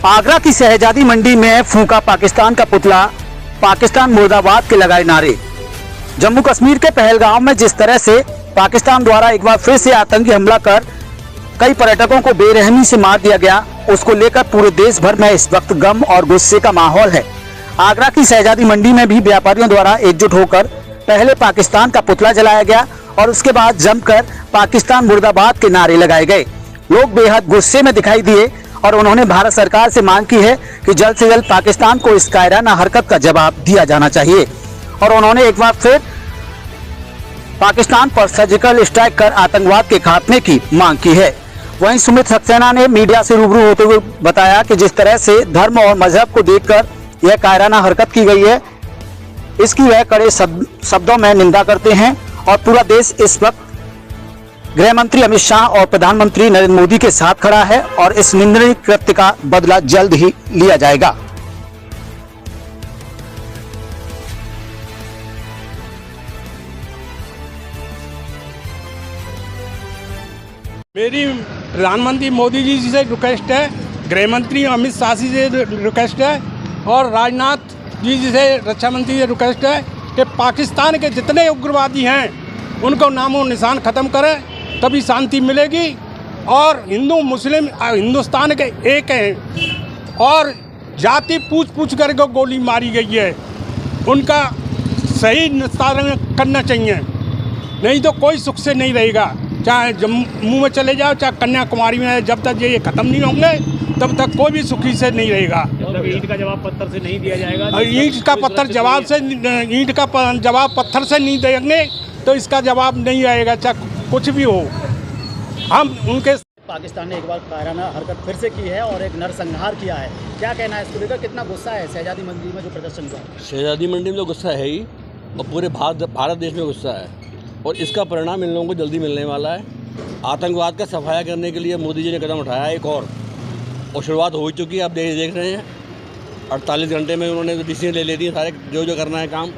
आगरा की शहजादी मंडी में फूंका पाकिस्तान का पुतला, पाकिस्तान मुर्दाबाद के लगाए नारे। जम्मू कश्मीर के पहलगाम में जिस तरह से पाकिस्तान द्वारा एक बार फिर से आतंकी हमला कर कई पर्यटकों को बेरहमी से मार दिया गया, उसको लेकर पूरे देश भर में इस वक्त गम और गुस्से का माहौल है। आगरा की शहजादी मंडी में भी व्यापारियों द्वारा एकजुट होकर पहले पाकिस्तान का पुतला जलाया गया और उसके बाद जमकर पाकिस्तान मुर्दाबाद के नारे लगाए गए। लोग बेहद गुस्से में दिखाई दिए और उन्होंने भारत सरकार से मांग की है कि जल्द से जल्द पाकिस्तान को इस कायराना हरकत का जवाब दिया जाना चाहिए और उन्होंने एक बार फिर पाकिस्तान पर सर्जिकल स्ट्राइक कर आतंकवाद के खात्मे की मांग की है। वहीं सुमित सक्सेना ने मीडिया से रूबरू होते हुए बताया कि जिस तरह से धर्म और मजहब को देखकर यह कायराना हरकत की गई है, इसकी वह कड़े शब्दों में निंदा करते हैं और पूरा देश इस वक्त गृह मंत्री अमित शाह और प्रधानमंत्री नरेंद्र मोदी के साथ खड़ा है और इस निंदनीय कृत्य का बदला जल्द ही लिया जाएगा। मेरी प्रधानमंत्री मोदी जी से रिक्वेस्ट है, गृह मंत्री अमित शाह जी से रिक्वेस्ट है और राजनाथ जी से रक्षा मंत्री से रिक्वेस्ट है कि पाकिस्तान के जितने उग्रवादी हैं उनको नामो निशान ख़त्म करें, तभी शांति मिलेगी। और हिंदू मुस्लिम हिंदुस्तान के एक हैं और जाति पूछ करके गोली मारी गई है, उनका सही निस्तारण करना चाहिए, नहीं तो कोई सुख से नहीं रहेगा। चाहे जम्मू में चले जाओ, चाहे कन्याकुमारी में, जब तक ये ख़त्म नहीं होंगे तब तक कोई भी सुखी से नहीं रहेगा। ईंट का जवाब पत्थर से नहीं दिया जाएगा। ईंट का जवाब पत्थर से नहीं देंगे तो इसका जवाब नहीं आएगा, चाहे कुछ भी हो। हम उनके पाकिस्तान ने एक बार कायराना हरकत फिर से की है और एक नरसंहार किया है, क्या कहना है इसको लेकर? कितना गुस्सा है शहजादी मंडी में जो प्रदर्शन हुआ? शहजादी मंडी में तो गुस्सा है ही और पूरे भारत देश में गुस्सा है और इसका परिणाम इन लोगों को जल्दी मिलने वाला है। आतंकवाद का सफाया करने के लिए मोदी जी ने कदम उठाया एक और शुरुआत हो चुकी है। आप देख रहे हैं 48 घंटे में उन्होंने डिसीजन ले लेती है सारे जो करना है काम,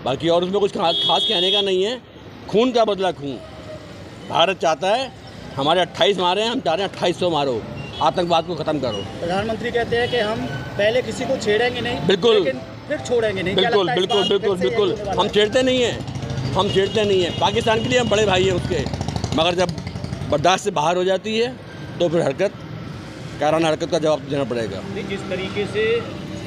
बाकी और उसमें कुछ खास कहने का नहीं है। खून का बदला खून। भारत चाहता है हमारे 28 मारे हैं, हम चाह रहे हैं 2800 मारो, आतंकवाद को ख़त्म करो। प्रधानमंत्री कहते हैं कि हम पहले किसी को छेड़ेंगे नहीं, बिल्कुल, लेकिन फिर छोड़ेंगे नहीं। बिल्कुल बिल्कुल बिल्कुल बिल्कुल हम छेड़ते नहीं हैं, पाकिस्तान के लिए हम बड़े भाई हैं उसके, मगर जब बर्दाश्त से बाहर हो जाती है तो फिर कायराना हरकत का जवाब देना पड़ेगा। जिस तरीके से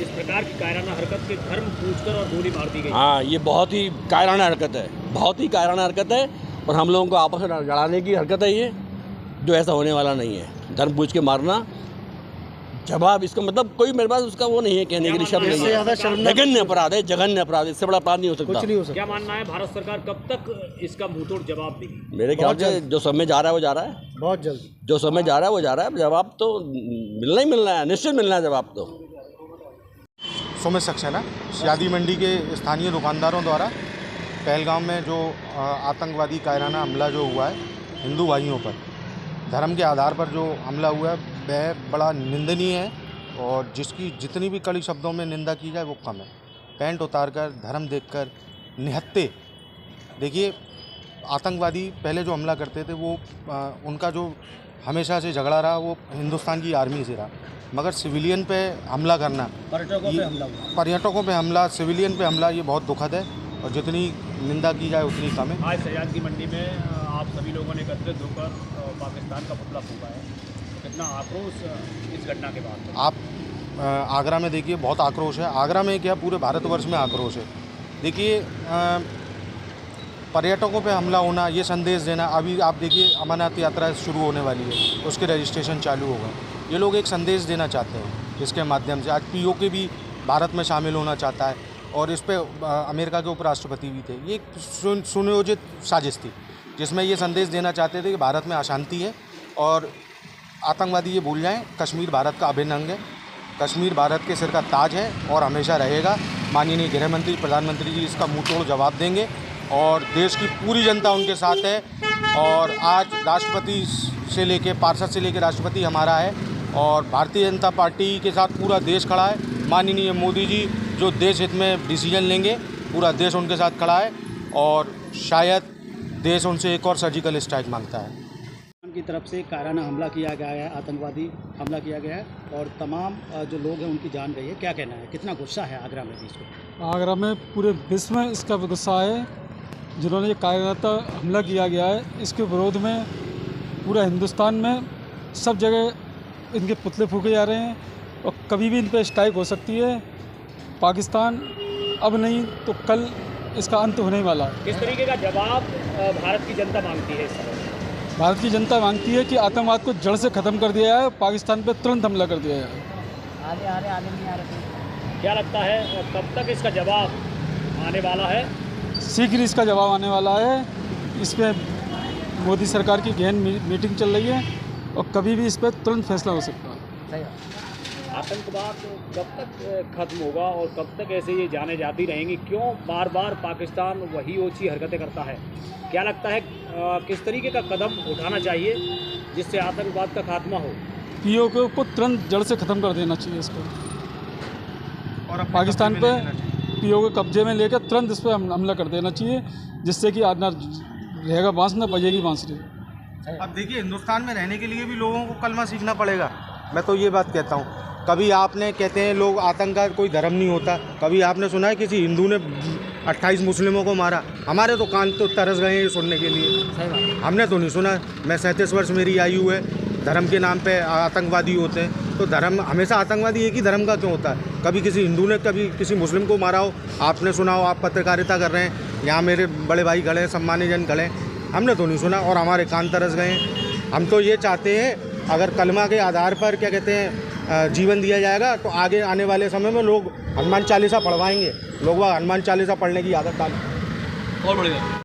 इस प्रकार की कायराना हरकत के धर्म पूछकर और गोली मार दी गई, हाँ, ये बहुत ही कायराना हरकत है और हम लोगों को आपस में लड़ाने की हरकत है ये, जो ऐसा होने वाला नहीं है। धर्म पूछ के मारना जवाब, इसका मतलब कोई मेरे पास उसका वो नहीं है कहने के लिए शब्द नहीं है। जघन्य अपराध है, इससे बड़ा अपराध नहीं हो सकता। कुछ नहीं हो सकता। क्या मानना है भारत सरकार कब तक इसका मुंहतोड़ जवाब देगी? मेरे ख्याल से जो समय जा रहा है वो जा रहा है, बहुत जल्द जो समय जा रहा है वो जा रहा है। जवाब तो मिलना ही मिलना है, निश्चित मिलना है जवाब तो। सुमित सक्सेना, शहजादी मंडी के स्थानीय दुकानदारों द्वारा पहलगाम में जो आतंकवादी कायराना हमला जो हुआ है हिंदू भाइयों पर, धर्म के आधार पर जो हमला हुआ है वह बड़ा निंदनीय है और जिसकी जितनी भी कड़ी शब्दों में निंदा की जाए वो कम है। पैंट उतारकर, धर्म देखकर, निहत्ते। देखिए, आतंकवादी पहले जो हमला करते थे वो उनका जो हमेशा से झगड़ा रहा वो हिंदुस्तान की आर्मी से रहा, मगर सिविलियन पे हमला करना, पर्यटकों पे हमला, सिविलियन पे हमला, ये बहुत दुखद है और जितनी निंदा की जाए उतनी कम है। आज शहजादी मंडी में आप सभी लोगों ने एकत्रित होकर पाकिस्तान का पुतला फूंका है, कितना आक्रोश इस घटना के बाद? आप आगरा में देखिए, बहुत आक्रोश है। आगरा में क्या, पूरे भारतवर्ष में आक्रोश है। देखिए, पर्यटकों पे हमला होना, ये संदेश देना, अभी आप देखिए अमरनाथ यात्रा शुरू होने वाली है, उसके रजिस्ट्रेशन चालू होगा। ये लोग एक संदेश देना चाहते हैं जिसके माध्यम से आज पीओके भी भारत में शामिल होना चाहता है और इस पर अमेरिका के उपराष्ट्रपति भी थे। ये सुनियोजित साजिश थी जिसमें ये संदेश देना चाहते थे कि भारत में अशांति है और आतंकवादी ये भूल जाएं कश्मीर भारत का अभिन्न अंग है, कश्मीर भारत के सिर का ताज है और हमेशा रहेगा। माननीय गृह मंत्री, प्रधानमंत्री जी इसका मुंहतोड़ जवाब देंगे और देश की पूरी जनता उनके साथ है। और आज राष्ट्रपति से लेकर पार्षद से लेकर राष्ट्रपति हमारा है और भारतीय जनता पार्टी के साथ पूरा देश खड़ा है। माननीय मोदी जी जो देश हित में डिसीजन लेंगे, पूरा देश उनके साथ खड़ा है और शायद देश उनसे एक और सर्जिकल स्ट्राइक मांगता है। की तरफ से कायराना हमला किया गया है, आतंकवादी हमला किया गया है और तमाम जो लोग हैं उनकी जान गई है। क्या कहना है, कितना गुस्सा है आगरा में भी इसको? आगरा में पूरे विश्व में इसका गुस्सा है। जिन्होंने ये कायराना हमला किया गया है, इसके विरोध में पूरा हिंदुस्तान में सब जगह इनके पुतले फूके जा रहे हैं और कभी भी इन पर स्ट्राइक हो सकती है। पाकिस्तान अब नहीं तो कल इसका अंत होने वाला है। किस तरीके का जवाब भारत की जनता मांगती है इस समय? भारत की जनता मांगती है कि आतंकवाद को जड़ से ख़त्म कर दिया जाए, पाकिस्तान पर तुरंत हमला कर दिया जाए। क्या लगता है कब तक इसका जवाब आने वाला है? शीघ्र इसका जवाब आने वाला है। इस पर मोदी सरकार की गहन मीटिंग चल रही है और कभी भी इस पर तुरंत फैसला हो सकता है। आतंकवाद कब तक खत्म होगा और कब तक ऐसे ये जाने जाती रहेंगी? क्यों बार बार पाकिस्तान वही ओछी हरकतें करता है? क्या लगता है किस तरीके का कदम उठाना चाहिए जिससे आतंकवाद का खात्मा हो? पीओके को तुरंत जड़ से ख़त्म कर देना चाहिए इसको और पाकिस्तान पे पीओके कब्जे में लेकर तुरंत इस पर हमला कर देना चाहिए, जिससे कि ना रहेगा बांस ना बजेगी बांसुरी। अब देखिए, हिंदुस्तान में रहने के लिए भी लोगों को कलमा सीखना पड़ेगा। मैं तो ये बात कहता हूँ। कभी आपने कहते हैं लोग आतंक का कोई धर्म नहीं होता, कभी आपने सुना है किसी हिंदू ने 28 मुस्लिमों को मारा? हमारे तो कान तो तरस गए हैं ये सुनने के लिए। हमने तो नहीं सुना। मैं 37 वर्ष मेरी आयु है। धर्म के नाम पे आतंकवादी होते हैं, तो धर्म हमेशा आतंकवादी एक ही धर्म का क्यों होता है? कभी किसी हिंदू ने कभी किसी मुस्लिम को मारा हो, आपने सुना हो? आप पत्रकारिता कर रहे हैं, यहाँ मेरे बड़े भाई खड़े हैं, सम्मानित जन खड़े हैं, हमने तो नहीं सुना और हमारे कान तरस गए हैं। हम तो ये चाहते हैं, अगर कलमा के आधार पर क्या कहते हैं जीवन दिया जाएगा तो आगे आने वाले समय में लोग हनुमान चालीसा पढ़वाएंगे। लोग हनुमान चालीसा पढ़ने की आदत डालें। और बढ़िया।